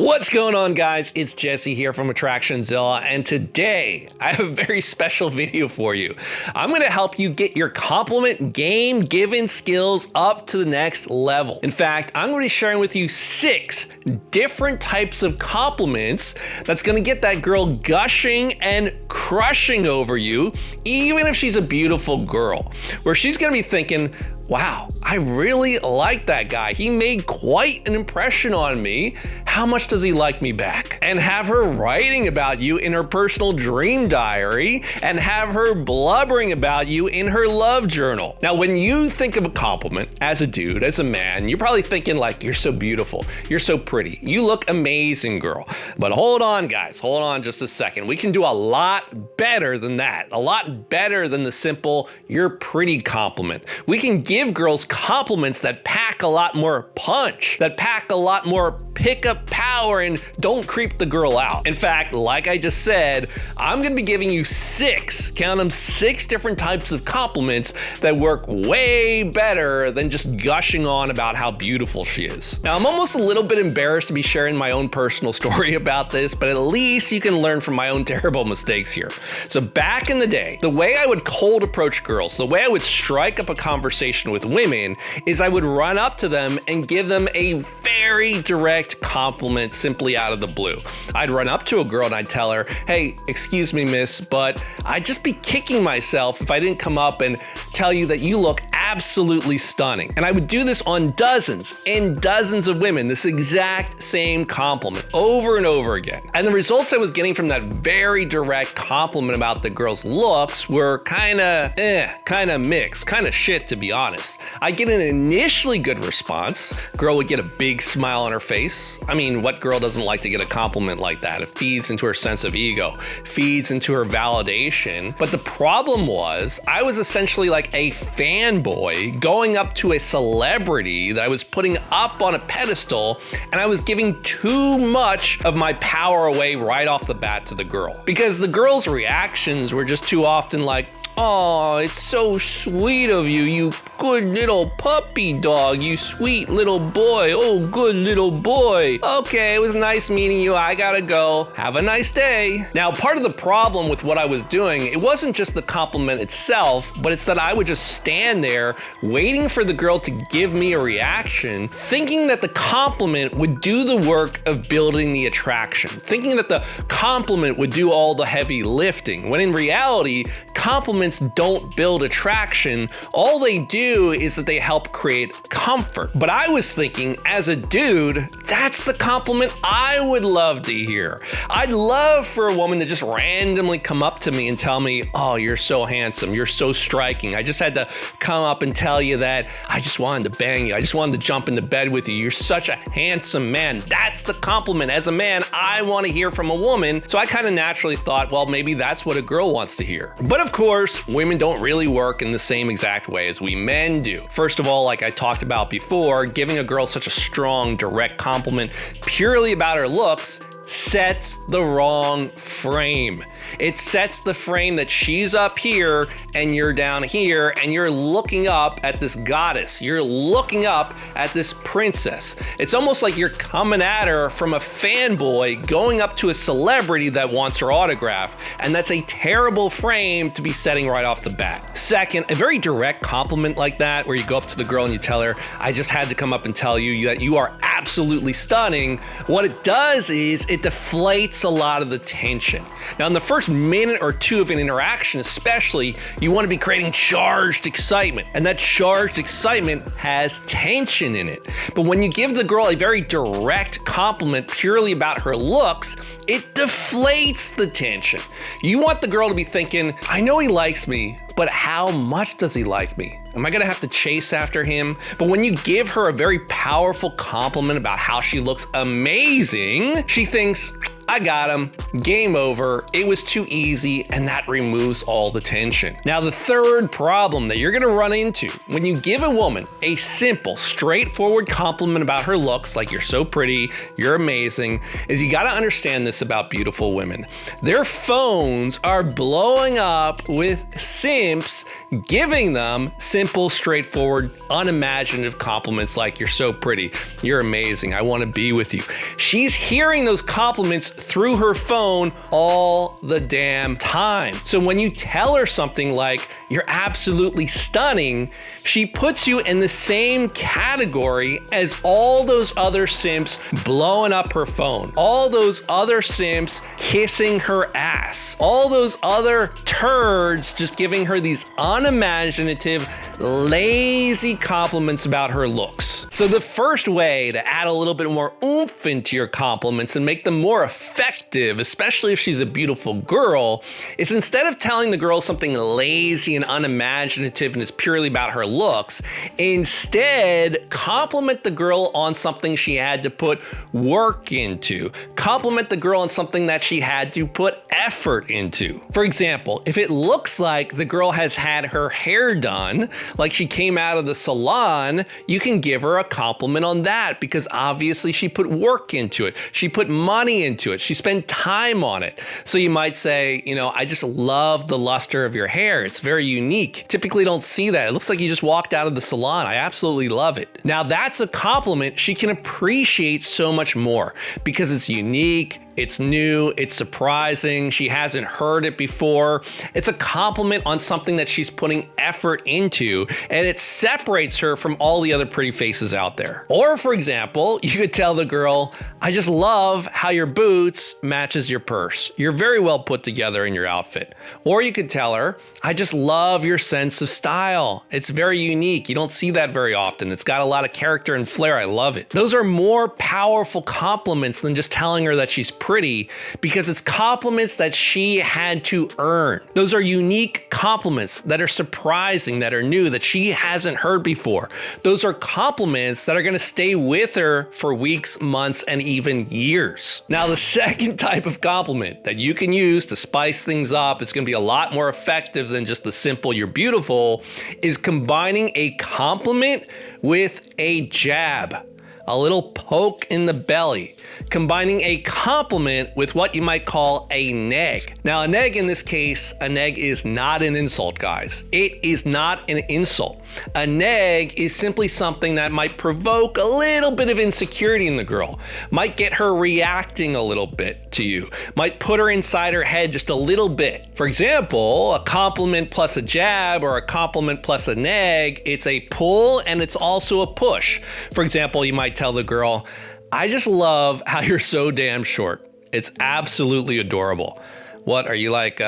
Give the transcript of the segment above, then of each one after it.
What's going on, guys? It's Jesse here from Attractionzilla, and today I have a very special video for you. I'm going to help you get your compliment game giving skills up to the next level. In fact, I'm going to be sharing with you 6 different types of compliments that's going to get that girl gushing and crushing over you, even if she's a beautiful girl, where she's going to be thinking, wow, I really like that guy. He made quite an impression on me. How much does he like me back? And have her writing about you in her personal dream diary and have her blubbering about you in her love journal. Now, when you think of a compliment as a dude, as a man, you're probably thinking like, you're so beautiful, you're so pretty, you look amazing, girl. But hold on, guys, hold on just a second. We can do a lot better than that. A lot better than the simple, you're pretty compliment. We can give girls compliments that pack a lot more punch, that pack a lot more pickup power, and don't creep the girl out. In fact, like I just said, I'm gonna be giving you 6, count them, 6 different types of compliments that work way better than just gushing on about how beautiful she is. Now, I'm almost a little bit embarrassed to be sharing my own personal story about this, but at least you can learn from my own terrible mistakes here. So back in the day, the way I would cold approach girls, the way I would strike up a conversation with women is I would run up to them and give them a very direct compliment simply out of the blue. I'd run up to a girl and I'd tell her, hey, excuse me, miss, but I'd just be kicking myself if I didn't come up and tell you that you look absolutely stunning. And I would do this on dozens and dozens of women, this exact same compliment over and over again. And the results I was getting from that very direct compliment about the girl's looks were kind of mixed, kind of shit, to be honest. I'd get an initially good response. Girl would get a big smile on her face. I mean, what girl doesn't like to get a compliment like that? It feeds into her sense of ego, feeds into her validation. But the problem was, I was essentially like a fanboy going up to a celebrity that I was putting up on a pedestal, and I was giving too much of my power away right off the bat to the girl. Because the girl's reactions were just too often like, oh, it's so sweet of you, you good little puppy dog, you sweet little boy, oh, good little boy. Okay, it was nice meeting you, I gotta go. Have a nice day. Now, part of the problem with what I was doing, it wasn't just the compliment itself, but it's that I would just stand there waiting for the girl to give me a reaction, thinking that the compliment would do the work of building the attraction, thinking that the compliment would do all the heavy lifting, when in reality, compliments don't build attraction. All they do is that they help create comfort. But I was thinking, as a dude, that's the compliment I would love to hear. I'd love for a woman to just randomly come up to me and tell me, oh, you're so handsome, you're so striking. I just had to come up and tell you that I just wanted to bang you. I just wanted to jump into bed with you. You're such a handsome man. That's the compliment. As a man, I want to hear from a woman. So I kind of naturally thought, well, maybe that's what a girl wants to hear. But of course, women don't really work in the same exact way as we men do. First of all, like I talked about before, giving a girl such a strong, direct compliment purely about her looks sets the wrong frame. It sets the frame that she's up here and you're down here and you're looking up at this goddess. You're looking up at this princess. It's almost like you're coming at her from a fanboy going up to a celebrity that wants her autograph. And that's a terrible frame to be setting right off the bat. Second, a very direct compliment like that, where you go up to the girl and you tell her, I just had to come up and tell you that you are absolutely stunning. What it does is it deflates a lot of the tension. Now, in the first minute or two of an interaction especially, you want to be creating charged excitement, and that charged excitement has tension in it. But when you give the girl a very direct compliment purely about her looks, it deflates the tension. You want the girl to be thinking, I know he likes me, but how much does he like me? Am I gonna have to chase after him? But when you give her a very powerful compliment about how she looks amazing, she thinks, I got him, game over, it was too easy, and that removes all the tension. Now, the third problem that you're gonna run into when you give a woman a simple, straightforward compliment about her looks, like you're so pretty, you're amazing, is you gotta understand this about beautiful women. Their phones are blowing up with simps giving them simple, straightforward, unimaginative compliments like you're so pretty, you're amazing, I wanna be with you. She's hearing those compliments through her phone all the damn time. So when you tell her something like, you're absolutely stunning, she puts you in the same category as all those other simps blowing up her phone, all those other simps kissing her ass, all those other turds just giving her these unimaginative, lazy compliments about her looks. So the first way to add a little bit more oomph into your compliments and make them more effective, especially if she's a beautiful girl, is instead of telling the girl something lazy and unimaginative and is purely about her looks, instead compliment the girl on something she had to put work into. Compliment the girl on something that she had to put effort into. For example, if it looks like the girl has had her hair done, like she came out of the salon, you can give her a compliment on that because obviously she put work into it. She put money into it. She spent time on it. So you might say, you know, I just love the luster of your hair. It's very unique. Typically don't see that. It looks like you just walked out of the salon. I absolutely love it. Now that's a compliment she can appreciate so much more because it's unique, it's new, it's surprising, she hasn't heard it before. It's a compliment on something that she's putting effort into, and it separates her from all the other pretty faces out there. Or for example, you could tell the girl, I just love how your boots matches your purse. You're very well put together in your outfit. Or you could tell her, I just love your sense of style. It's very unique. You don't see that very often. It's got a lot of character and flair. I love it. Those are more powerful compliments than just telling her that she's pretty because it's compliments that she had to earn. Those are unique compliments that are surprising, that are new, that she hasn't heard before. Those are compliments that are going to stay with her for weeks, months, and even years. Now, the second type of compliment that you can use to spice things up, it's going to be a lot more effective than just the simple you're beautiful, is combining a compliment with a jab. A little poke in the belly, combining a compliment with what you might call a neg. Now, a neg in this case, a neg is not an insult, guys. It is not an insult. A neg is simply something that might provoke a little bit of insecurity in the girl, might get her reacting a little bit to you, might put her inside her head just a little bit. For example, a compliment plus a jab or a compliment plus a neg, it's a pull and it's also a push. For example, you might tell the girl, I just love how you're so damn short. It's absolutely adorable. What, are you like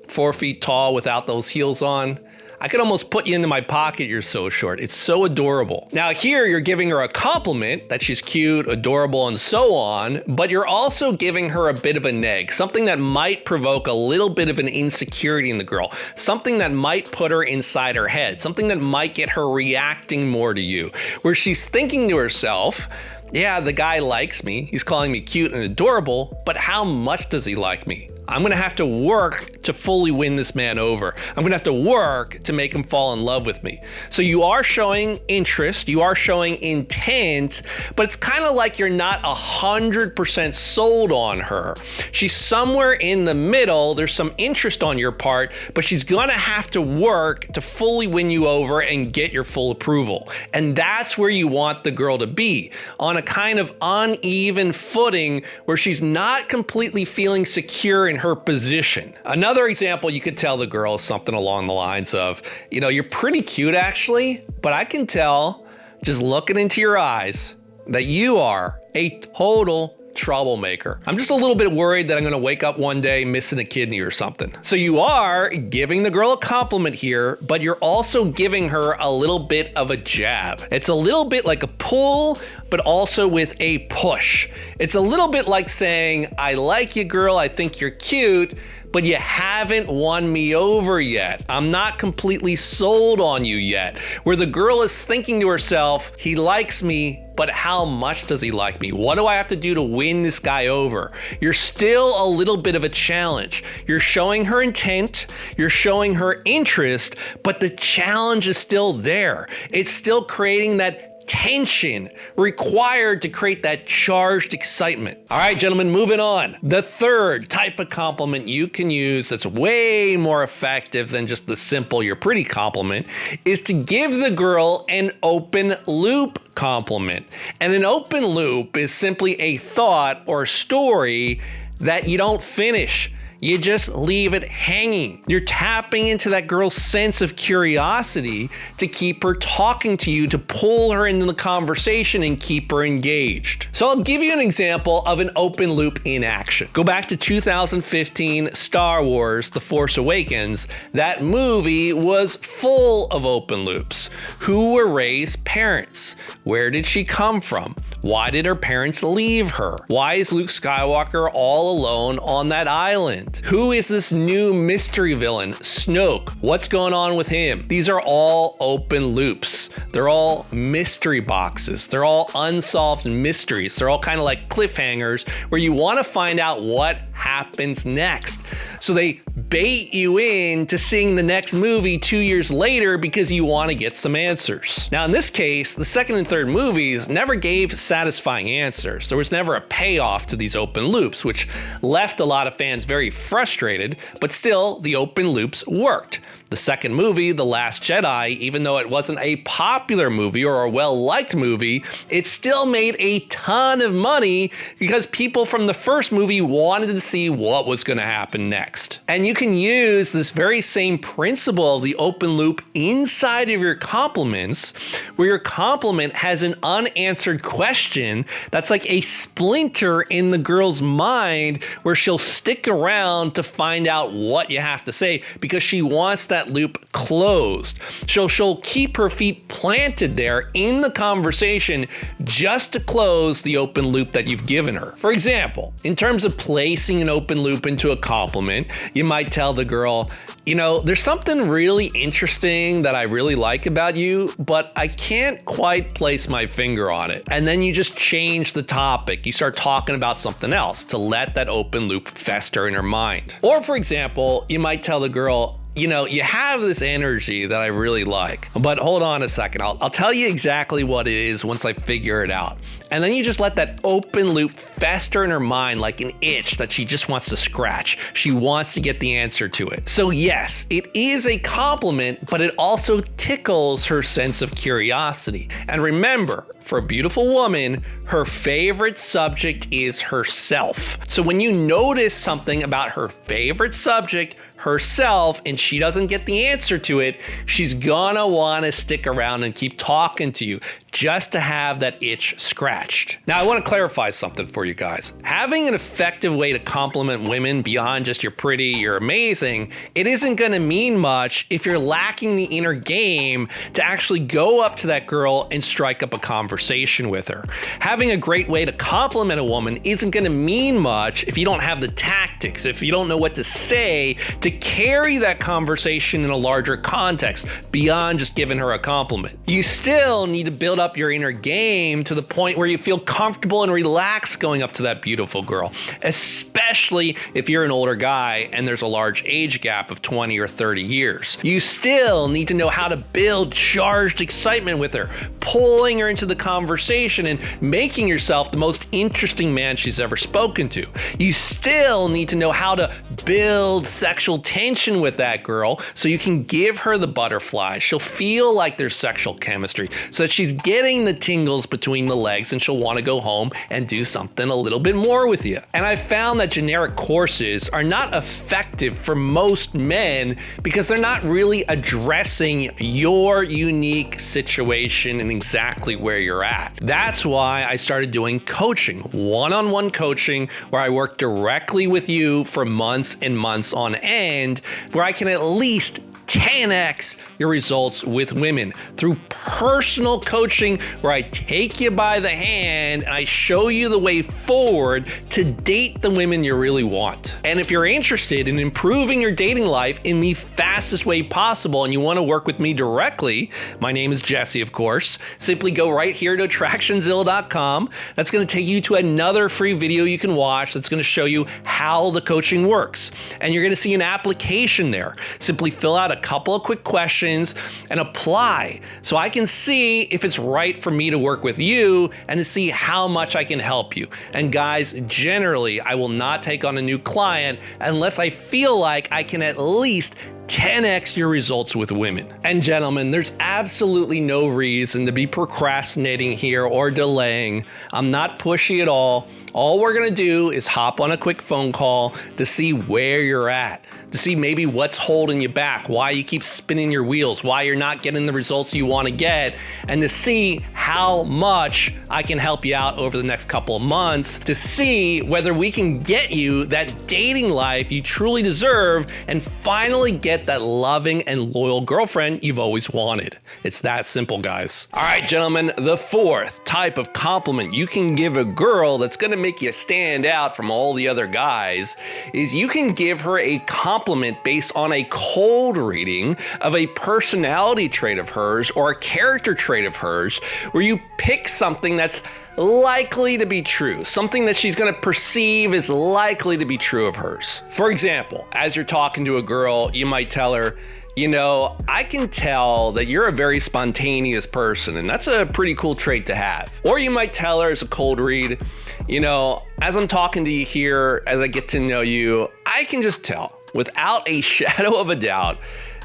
4 feet tall without those heels on? I could almost put you into my pocket, you're so short. It's so adorable. Now here you're giving her a compliment that she's cute, adorable, and so on, but you're also giving her a bit of a neg, something that might provoke a little bit of an insecurity in the girl, something that might put her inside her head, something that might get her reacting more to you, where she's thinking to herself, yeah, the guy likes me, he's calling me cute and adorable, but how much does he like me? I'm gonna have to work to fully win this man over. I'm gonna have to work to make him fall in love with me. So you are showing interest, you are showing intent, but it's kind of like you're not 100% sold on her. She's somewhere in the middle, there's some interest on your part, but she's gonna have to work to fully win you over and get your full approval. And that's where you want the girl to be, on a kind of uneven footing where she's not completely feeling secure in her position. Another example you could tell the girl is something along the lines of, you know, you're pretty cute actually, but I can tell just looking into your eyes that you are a total troublemaker. I'm just a little bit worried that I'm gonna wake up one day missing a kidney or something. So you are giving the girl a compliment here, but you're also giving her a little bit of a jab. It's a little bit like a pull, but also with a push. It's a little bit like saying, I like you, girl, I think you're cute, but you haven't won me over yet. I'm not completely sold on you yet. Where the girl is thinking to herself, he likes me, but how much does he like me? What do I have to do to win this guy over? You're still a little bit of a challenge. You're showing her intent, you're showing her interest, but the challenge is still there. It's still creating that tension required to create that charged excitement. All right, gentlemen, moving on. The third type of compliment you can use that's way more effective than just the simple "you're pretty" compliment is to give the girl an open loop compliment. And an open loop is simply a thought or story that you don't finish. You just leave it hanging. You're tapping into that girl's sense of curiosity to keep her talking to you, to pull her into the conversation and keep her engaged. So I'll give you an example of an open loop in action. Go back to 2015 Star Wars: The Force Awakens. That movie was full of open loops. Who were Rey's parents? Where did she come from? Why did her parents leave her? Why is Luke Skywalker all alone on that island? Who is this new mystery villain, Snoke? What's going on with him? These are all open loops. They're all mystery boxes. They're all unsolved mysteries. They're all kind of like cliffhangers where you want to find out what happens next. So they bait you in to seeing the next movie 2 years later because you want to get some answers. Now, in this case, the second and third movies never gave satisfying answers. There was never a payoff to these open loops, which left a lot of fans very frustrated, but still, the open loops worked. The second movie, The Last Jedi, even though it wasn't a popular movie or a well-liked movie, it still made a ton of money because people from the first movie wanted to see what was going to happen next. And you can use this very same principle of the open loop inside of your compliments, where your compliment has an unanswered question that's like a splinter in the girl's mind where she'll stick around to find out what you have to say because she wants that loop closed. She'll keep her feet planted there in the conversation just to close the open loop that you've given her. For example, in terms of placing an open loop into a compliment, you might tell the girl, you know, there's something really interesting that I really like about you, but I can't quite place my finger on it. And then you just change the topic. You start talking about something else to let that open loop fester in her mind. Or for example, you might tell the girl, you know, you have this energy that I really like, but hold on a second. I'll tell you exactly what it is once I figure it out. And then you just let that open loop fester in her mind like an itch that she just wants to scratch. She wants to get the answer to it. So yes, it is a compliment, but it also tickles her sense of curiosity. And remember, for a beautiful woman, her favorite subject is herself. So when you notice something about her favorite subject, herself, and she doesn't get the answer to it, she's gonna want to stick around and keep talking to you just to have that itch scratched. Now, I want to clarify something for you guys. Having an effective way to compliment women beyond just "you're pretty, you're amazing," it isn't going to mean much if you're lacking the inner game to actually go up to that girl and strike up a conversation with her. Having a great way to compliment a woman isn't going to mean much if you don't have the tactics, if you don't know what to say to carry that conversation in a larger context beyond just giving her a compliment. You still need to build up your inner game to the point where you feel comfortable and relaxed going up to that beautiful girl, especially if you're an older guy and there's a large age gap of 20 or 30 years. You still need to know how to build charged excitement with her, pulling her into the conversation and making yourself the most interesting man she's ever spoken to. You still need to know how to build sexual tension with that girl so you can give her the butterflies. She'll feel like there's sexual chemistry so that she's getting the tingles between the legs and she'll want to go home and do something a little bit more with you. And I found that generic courses are not effective for most men because they're not really addressing your unique situation and exactly where you're at. That's why I started doing coaching, one-on-one coaching, where I work directly with you for months and months on end, where I can at least 10x your results with women through personal coaching, where I take you by the hand and I show you the way forward to date the women you really want. And if you're interested in improving your dating life in the fastest way possible and you want to work with me directly, my name is Jesse, of course. Simply go right here to attractionzilla.com. That's going to take you to another free video you can watch that's going to show you how the coaching works. And you're going to see an application there. Simply fill out a couple of quick questions and apply so I can see if it's right for me to work with you and to see how much I can help you. And guys, generally, I will not take on a new client unless I feel like I can at least 10x your results with women. And gentlemen, there's absolutely no reason to be procrastinating here or delaying. I'm not pushy at all. All we're gonna do is hop on a quick phone call to see where you're at, to see maybe what's holding you back, why you keep spinning your wheels, why you're not getting the results you want to get, and to see how much I can help you out over the next couple of months to see whether we can get you that dating life you truly deserve and finally get that loving and loyal girlfriend you've always wanted. It's that simple, guys. All right, gentlemen, the fourth type of compliment you can give a girl that's gonna make you stand out from all the other guys is you can give her a compliment based on a cold reading of a personality trait of hers or a character trait of hers, where you pick something that's likely to be true, something that she's going to perceive is likely to be true of hers. For example, as you're talking to a girl, you might tell her, you know, I can tell that you're a very spontaneous person, and that's a pretty cool trait to have. Or you might tell her as a cold read, you know, as I'm talking to you here, as I get to know you, I can just tell without a shadow of a doubt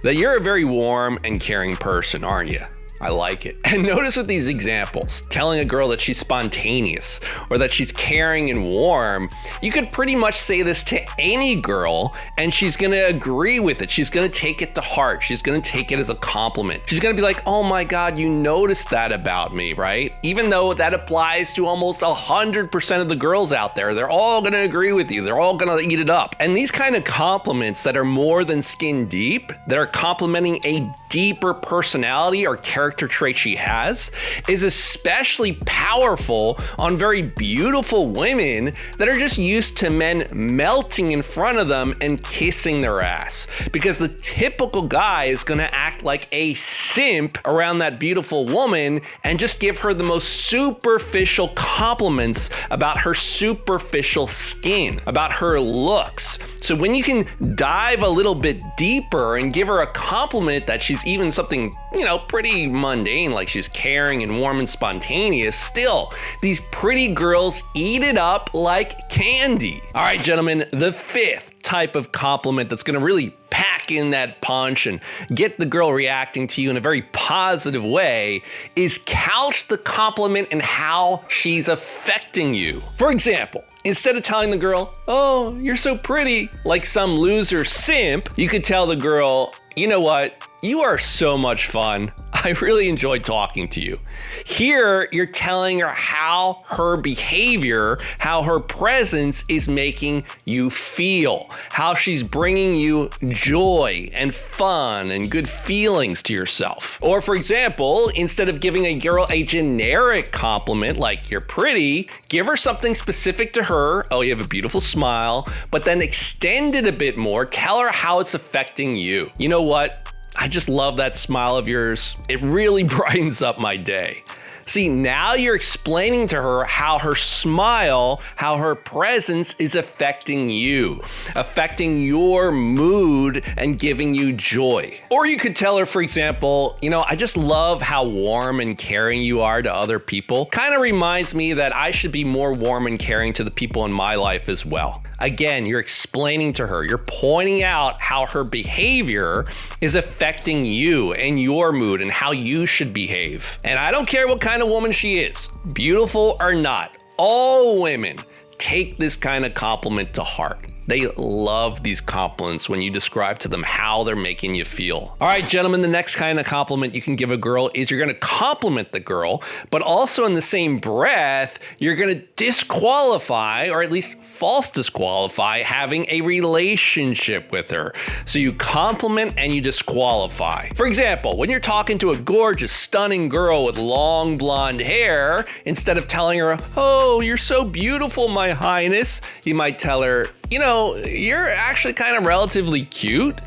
that you're a very warm and caring person, aren't you? I like it. And notice with these examples, telling a girl that she's spontaneous or that she's caring and warm, you could pretty much say this to any girl and she's gonna agree with it. She's gonna take it to heart. She's gonna take it as a compliment. She's gonna be like, oh my God, you noticed that about me, right? Even though that applies to almost 100% of the girls out there, they're all gonna agree with you. They're all gonna eat it up. And these kind of compliments that are more than skin deep, that are complimenting a deeper personality or character trait she has, is especially powerful on very beautiful women that are just used to men melting in front of them and kissing their ass. Because the typical guy is gonna act like a simp around that beautiful woman and just give her the most superficial compliments about her superficial skin, about her looks. So when you can dive a little bit deeper and give her a compliment that she's even something, you know, pretty mundane, like she's caring and warm and spontaneous, still, these pretty girls eat it up like candy. All right, gentlemen, the fifth type of compliment that's gonna really pack in that punch and get the girl reacting to you in a very positive way is couch the compliment in how she's affecting you. For example, instead of telling the girl, oh, you're so pretty, like some loser simp, you could tell the girl, you know what? You are so much fun. I really enjoyed talking to you. Here, you're telling her how her behavior, how her presence is making you feel, how she's bringing you joy and fun and good feelings to yourself. Or for example, instead of giving a girl a generic compliment like you're pretty, give her something specific to her. Oh, you have a beautiful smile, but then extend it a bit more. Tell her how it's affecting you. You know what? I just love that smile of yours. It really brightens up my day. See, now you're explaining to her how her smile, how her presence is affecting you, affecting your mood and giving you joy. Or you could tell her, for example, you know, I just love how warm and caring you are to other people. Kind of reminds me that I should be more warm and caring to the people in my life as well. Again, you're explaining to her, you're pointing out how her behavior is affecting you and your mood and how you should behave. And I don't care what kind of woman she is, beautiful or not, all women take this kind of compliment to heart. They love these compliments when you describe to them how they're making you feel. All right, gentlemen, the next kind of compliment you can give a girl is you're going to compliment the girl, but also in the same breath, you're going to disqualify, or at least false disqualify, having a relationship with her. So you compliment and you disqualify. For example, when you're talking to a gorgeous, stunning girl with long blonde hair, instead of telling her, "Oh, you're so beautiful, my highness," you might tell her, "You know, you're actually kind of relatively cute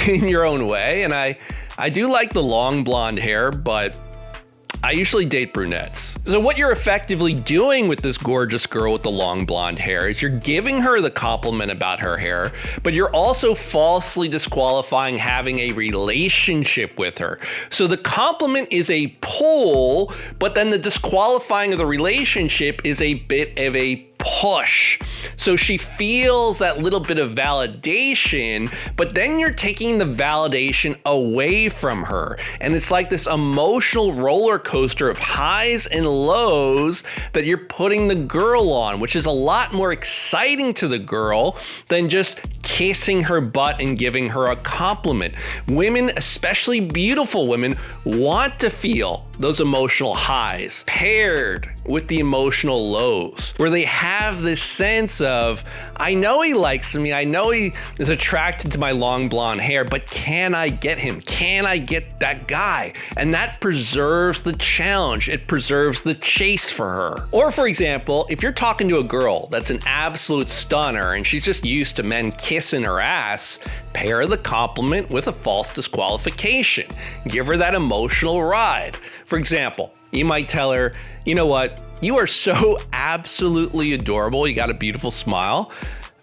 in your own way, and I do like the long blonde hair, but I usually date brunettes." So what you're effectively doing with this gorgeous girl with the long blonde hair is you're giving her the compliment about her hair, but you're also falsely disqualifying having a relationship with her. So the compliment is a pull, but then the disqualifying of the relationship is a bit of a push. So she feels that little bit of validation, but then you're taking the validation away from her. And it's like this emotional roller coaster of highs and lows that you're putting the girl on, which is a lot more exciting to the girl than just kissing her butt and giving her a compliment. Women, especially beautiful women, want to feel those emotional highs paired with the emotional lows, where they have this sense of, I know he likes me, I know he is attracted to my long blonde hair, but can I get him? Can I get that guy? And that preserves the challenge. It preserves the chase for her. Or for example, if you're talking to a girl that's an absolute stunner and she's just used to men kissing her ass, pair the compliment with a false disqualification. Give her that emotional ride. For example, you might tell her, "You know what? You are so absolutely adorable. You got a beautiful smile.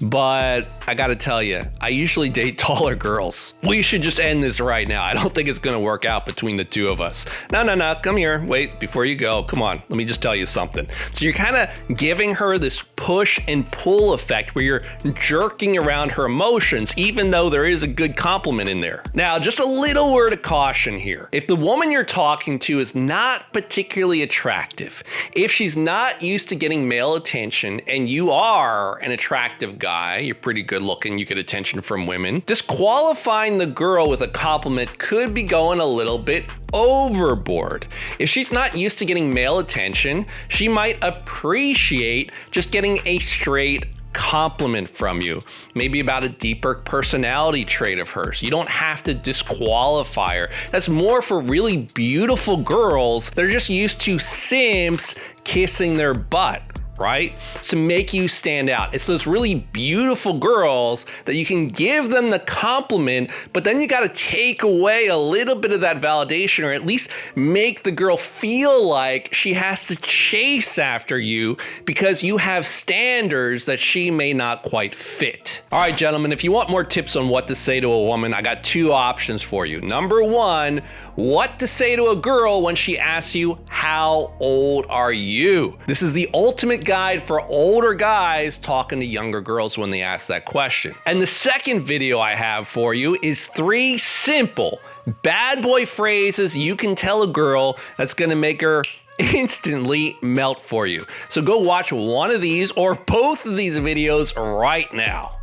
But I gotta tell you, I usually date taller girls. We should just end this right now. I don't think it's gonna work out between the two of us." No, come here. Wait, before you go, come on. Let me just tell you something. So you're kind of giving her this push and pull effect where you're jerking around her emotions, even though there is a good compliment in there. Now, just a little word of caution here. If the woman you're talking to is not particularly attractive, if she's not used to getting male attention and you are an attractive guy, you're pretty good looking, you get attention from women, disqualifying the girl with a compliment could be going a little bit overboard. If she's not used to getting male attention, she might appreciate just getting a straight compliment from you, maybe about a deeper personality trait of hers. You don't have to disqualify her. That's more for really beautiful girls that are just used to simps kissing their butt, right? To make you stand out. It's those really beautiful girls that you can give them the compliment, but then you got to take away a little bit of that validation, or at least make the girl feel like she has to chase after you because you have standards that she may not quite fit. All right, gentlemen, if you want more tips on what to say to a woman, I got two options for you. Number one, what to say to a girl when she asks you, "How old are you?" This is the ultimate guide for older guys talking to younger girls when they ask that question. And the second video I have for you is 3 simple bad boy phrases you can tell a girl that's gonna make her instantly melt for you. So go watch one of these or both of these videos right now.